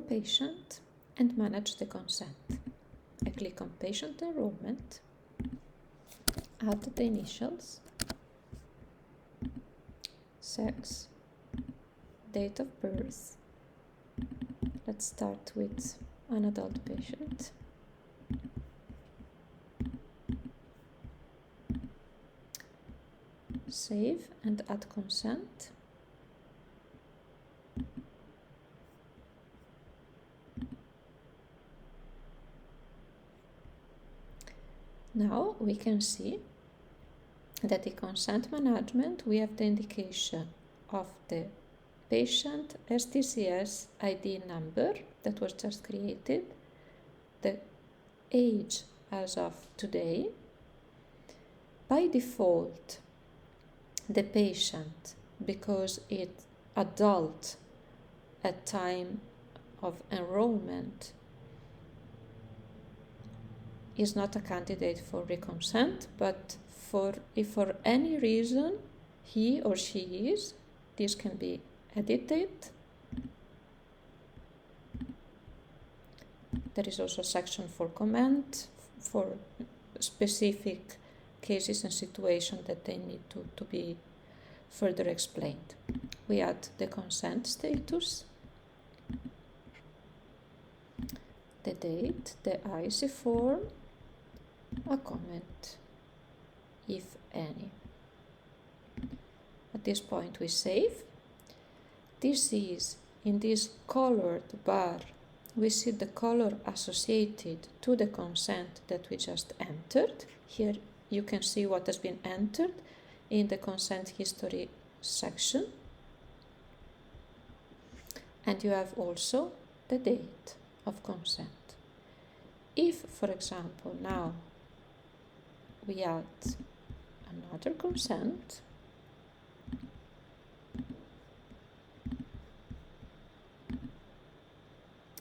patient and manage the consent. I click on patient enrollment, add the initials, sex, date of birth. Let's start with an adult patient. Save and add consent. Now we can see that in consent management we have the indication of the patient STCS ID number that was just created, the age as of today. By default, the patient, because it's adult at time of enrollment, is not a candidate for reconsent, but if for any reason he or she is, this can be edited. There is also a section for comment for specific cases and situations that they need to be further explained. We add the consent status, the date, the IC form, a comment, if any. At this point we save. This is, in this colored bar, we see the color associated to the consent that we just entered. Here you can see what has been entered in the consent history section. And you have also the date of consent. If, for example, now we add another consent,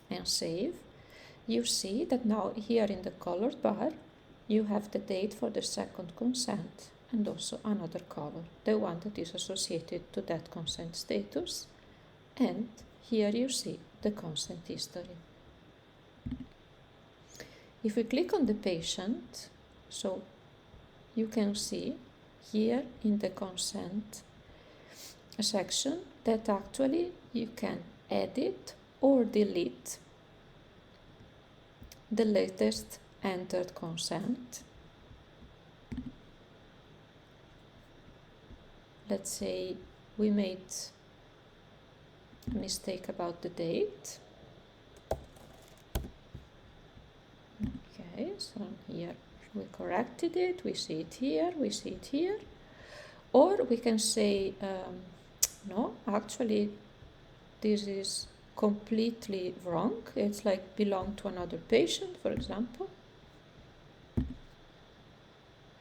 and save, you see that now here in the colored bar you have the date for the second consent and also another color, the one that is associated to that consent status, and here you see the consent history. If we click on the patient, so you can see here in the consent section that actually you can edit or delete the latest entered consent. Let's say we made a mistake about the date. Okay, so here we corrected it, we see it here, we see it here. Or we can say, no, actually this is completely wrong. It's like belong to another patient, for example.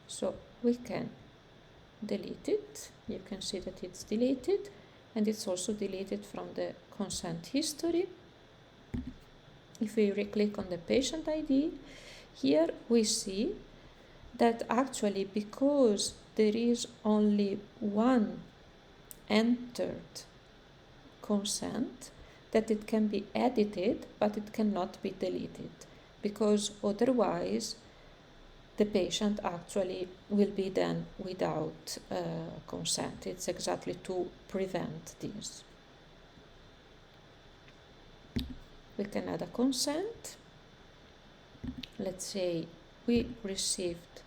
So we can delete it. You can see that it's deleted, and it's also deleted from the consent history. If we click on the patient ID, here we see that actually because there is only one entered consent, that it can be edited, but it cannot be deleted, because otherwise the patient actually will be then without consent. It's exactly to prevent this. We can add a consent. Let's say we received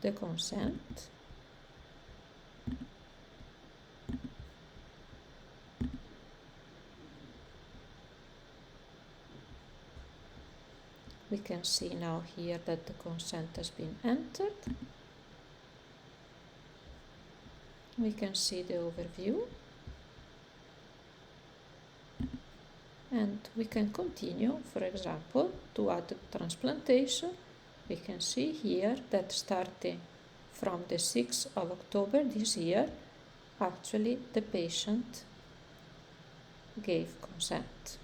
the consent. We can see now here that the consent has been entered. We can see the overview. And we can continue, for example, to add the transplantation. We can see here that starting from the 6th of October this year, actually the patient gave consent.